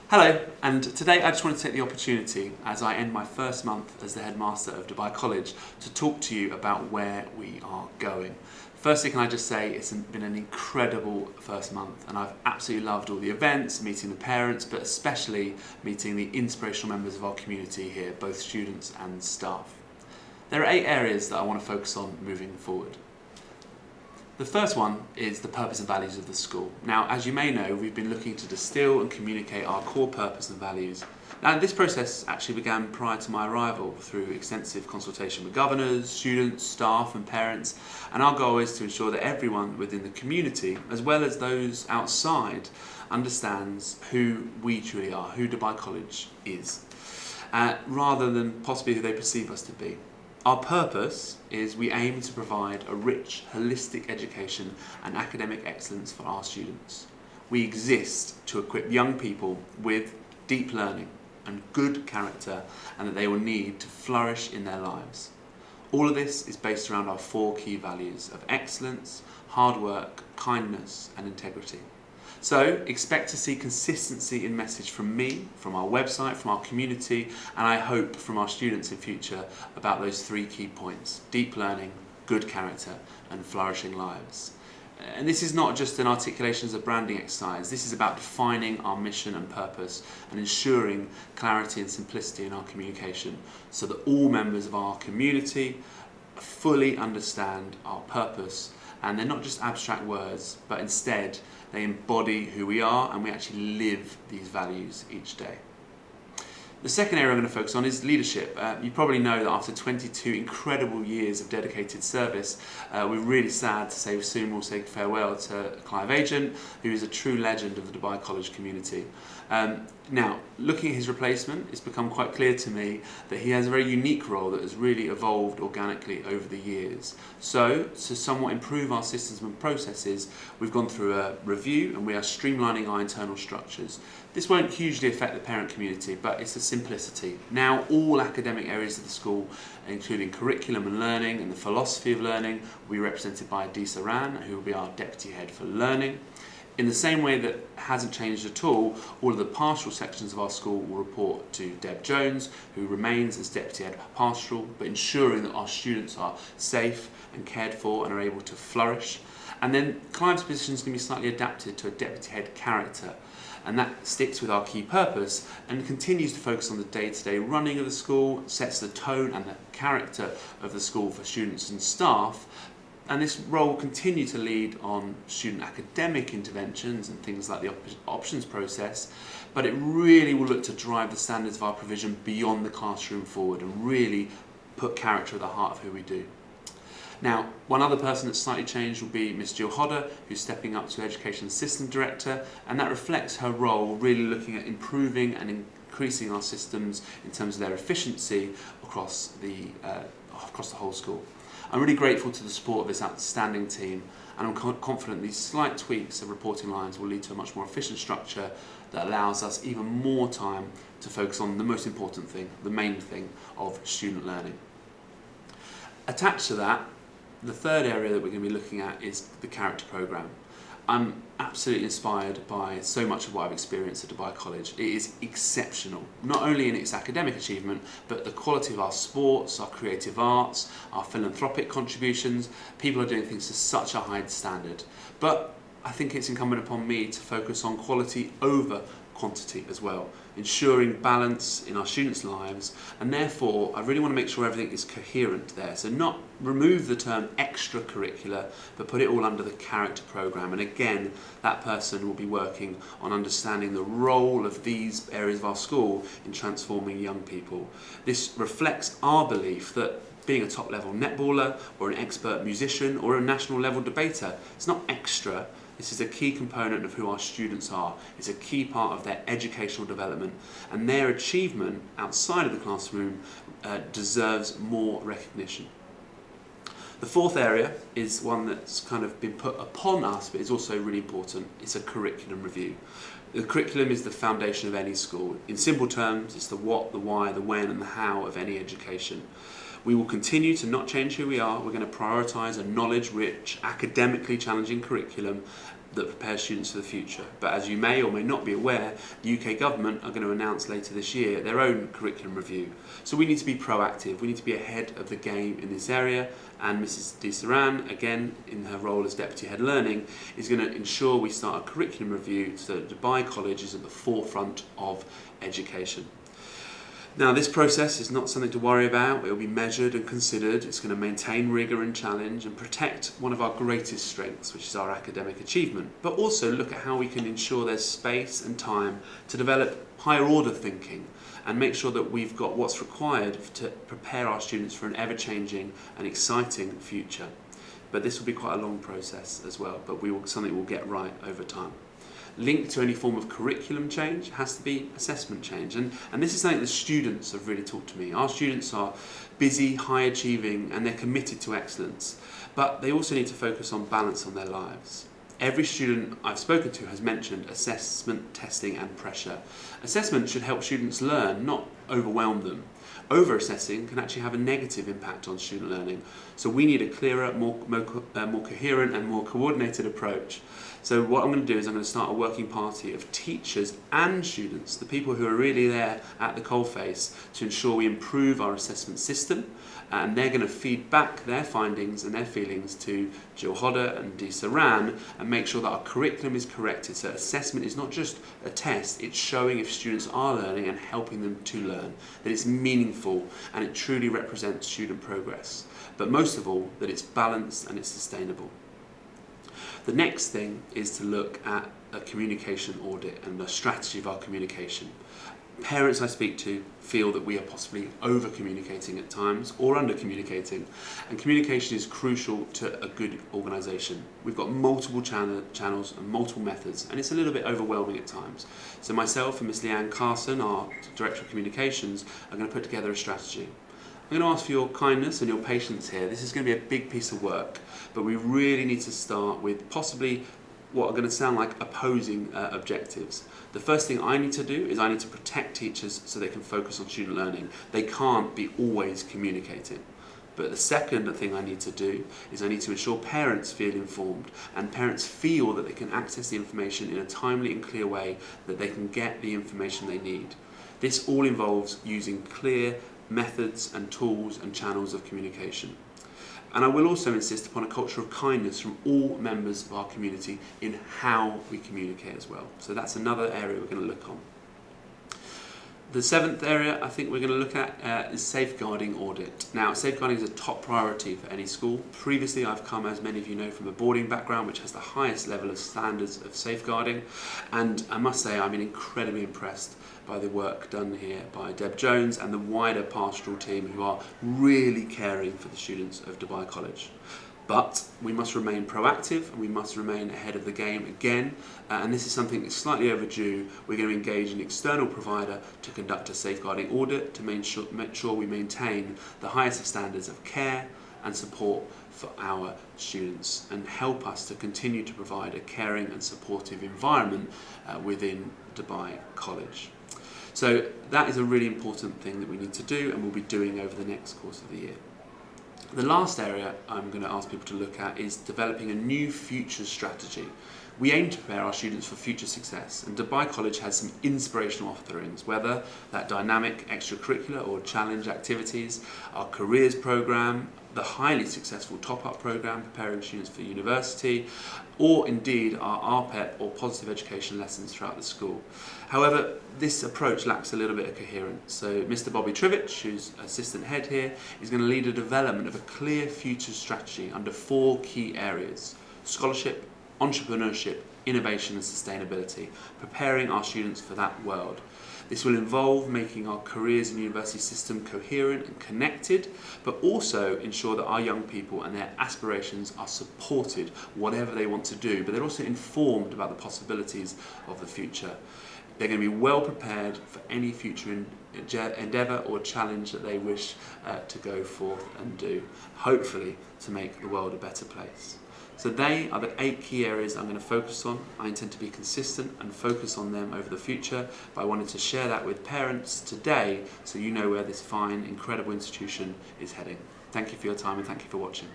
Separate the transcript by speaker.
Speaker 1: Hello, and today I just want to take the opportunity, as I end my first month as the headmaster of Dubai College, to talk to you about where we are going. Firstly, can I just say it's been an incredible first month, and I've absolutely loved all the events, meeting the parents, but especially meeting the inspirational members of our community here, both students and staff. There are 8 areas that I want to focus on moving forward. The first one is the purpose and values of the school. Now, as you may know, we've been looking to distill and communicate our core purpose and values. Now, this process actually began prior to my arrival through extensive consultation with governors, students, staff and parents, and our goal is to ensure that everyone within the community, as well as those outside, understands who we truly are, who Dubai College is, rather than possibly who they perceive us to be. Our purpose is we aim to provide a rich, holistic education and academic excellence for our students. We exist to equip young people with deep learning and good character and that they will need to flourish in their lives. All of this is based around our 4 key values of excellence, hard work, kindness and integrity. So expect to see consistency in message from me, from our website, from our community, and I hope from our students in future about those 3 key points: deep learning, good character, and flourishing lives. And this is not just an articulation as a branding exercise. This is about defining our mission and purpose and ensuring clarity and simplicity in our communication so that all members of our community fully understand our purpose, and they're not just abstract words, but instead they embody who we are and we actually live these values each day. The second area I'm going to focus on is leadership. You probably know that after 22 incredible years of dedicated service, we're really sad to say soon we'll say farewell to Clive Agent, who is a true legend of the Dubai College community. Now, looking at his replacement, it's become quite clear to me that he has a very unique role that has really evolved organically over the years. So, to somewhat improve our systems and processes, we've gone through a review and we are streamlining our internal structures. This won't hugely affect the parent community, but it's a simplicity. Now, all academic areas of the school, including curriculum and learning and the philosophy of learning, will be represented by Adisa Ran, who will be our deputy head for learning. In the same way that hasn't changed at all of the pastoral sections of our school will report to Deb Jones, who remains as Deputy Head Pastoral, but ensuring that our students are safe and cared for and are able to flourish. And then Clive's position is going to be slightly adapted to a Deputy Head Character, and that sticks with our key purpose and continues to focus on the day-to-day running of the school, sets the tone and the character of the school for students and staff. And this role will continue to lead on student academic interventions and things like the options process, but it really will look to drive the standards of our provision beyond the classroom forward and really put character at the heart of who we do. Now, one other person that's slightly changed will be Miss Jill Hodder, who's stepping up to Education Assistant Director, and that reflects her role really looking at improving and increasing our systems in terms of their efficiency across the whole school. I'm really grateful to the support of this outstanding team, and I'm confident these slight tweaks of reporting lines will lead to a much more efficient structure that allows us even more time to focus on the most important thing, the main thing of student learning. Attached to that, the third area that we're going to be looking at is the character programme. I'm absolutely inspired by so much of what I've experienced at Dubai College. It is exceptional, not only in its academic achievement, but the quality of our sports, our creative arts, our philanthropic contributions. People are doing things to such a high standard. But I think it's incumbent upon me to focus on quality over quantity as well, ensuring balance in our students' lives, and therefore I really want to make sure everything is coherent there. So not remove the term extracurricular, but put it all under the character programme. And again, that person will be working on understanding the role of these areas of our school in transforming young people. This reflects our belief that being a top-level netballer or an expert musician or a national-level debater, it's not extra. This is a key component of who our students are. It's a key part of their educational development, and their achievement outside of the classroom deserves more recognition. The fourth area is one that's kind of been put upon us, but is also really important. It's a curriculum review. The curriculum is the foundation of any school. In simple terms, it's the what, the why, the when, and the how of any education. We will continue to not change who we are. We're going to prioritise a knowledge-rich, academically challenging curriculum that prepares students for the future. But as you may or may not be aware, the UK government are going to announce later this year their own curriculum review. So we need to be proactive, we need to be ahead of the game in this area, and Mrs. De Saran, again in her role as Deputy Head Learning, is going to ensure we start a curriculum review so that Dubai College is at the forefront of education. Now, this process is not something to worry about. It will be measured and considered. It's going to maintain rigour and challenge and protect one of our greatest strengths, which is our academic achievement, but also look at how we can ensure there's space and time to develop higher order thinking and make sure that we've got what's required to prepare our students for an ever-changing and exciting future. But this will be quite a long process as well, but something we'll get right over time. Linked to any form of curriculum change has to be assessment change. And this is something the students have really talked to me. Our students are busy, high achieving, and they're committed to excellence. But they also need to focus on balance on their lives. Every student I've spoken to has mentioned assessment, testing, and pressure. Assessment should help students learn, not overwhelm them. Over-assessing can actually have a negative impact on student learning. So we need a clearer, more coherent and more coordinated approach. So what I'm going to do is I'm going to start a working party of teachers and students, the people who are really there at the coalface, to ensure we improve our assessment system, and they're going to feed back their findings and their feelings to Jill Hodder and De Saran and make sure that our curriculum is corrected. So assessment is not just a test, it's showing if students are learning and helping them to learn, that it's meaningful and it truly represents student progress. But most of all, that it's balanced and it's sustainable. The next thing is to look at a communication audit and the strategy of our communication. Parents I speak to feel that we are possibly over-communicating at times or under-communicating, and communication is crucial to a good organisation. We've got multiple channels and multiple methods, and it's a little bit overwhelming at times. So myself and Miss Leanne Carson, our Director of Communications, are going to put together a strategy. I'm going to ask for your kindness and your patience here. This is going to be a big piece of work, but we really need to start with possibly what are going to sound like opposing objectives. The first thing I need to do is I need to protect teachers so they can focus on student learning. They can't be always communicating. But the second thing I need to do is I need to ensure parents feel informed and parents feel that they can access the information in a timely and clear way, that they can get the information they need. This all involves using clear methods and tools and channels of communication. And I will also insist upon a culture of kindness from all members of our community in how we communicate as well. So that's another area we're going to look on. The seventh area I think we're going to look at is safeguarding audit. Now, safeguarding is a top priority for any school. Previously, I've come, as many of you know, from a boarding background, which has the highest level of standards of safeguarding. And I must say, I'm incredibly impressed by the work done here by Deb Jones and the wider pastoral team who are really caring for the students of Dubai College. But we must remain proactive and we must remain ahead of the game again, and this is something that's slightly overdue. We're going to engage an external provider to conduct a safeguarding audit to make sure we maintain the highest of standards of care and support for our students and help us to continue to provide a caring and supportive environment within Dubai College. So that is a really important thing that we need to do and we'll be doing over the next course of the year. The last area I'm going to ask people to look at is developing a new future strategy. We aim to prepare our students for future success, and Dubai College has some inspirational offerings, whether that dynamic extracurricular or challenge activities, our careers programme, the highly successful top-up programme preparing students for university, or indeed our RPEP or positive education lessons throughout the school. However, this approach lacks a little bit of coherence. So Mr. Bobby Trivich, who's assistant head here, is going to lead a development of a clear future strategy under 4 key areas: scholarship, entrepreneurship, innovation and sustainability, preparing our students for that world. This will involve making our careers and university system coherent and connected, but also ensure that our young people and their aspirations are supported, whatever they want to do, but they're also informed about the possibilities of the future. They're going to be well prepared for any future endeavour or challenge that they wish to go forth and do, hopefully to make the world a better place. So they are the 8 key areas I'm going to focus on. I intend to be consistent and focus on them over the future, but I wanted to share that with parents today so you know where this fine, incredible institution is heading. Thank you for your time and thank you for watching.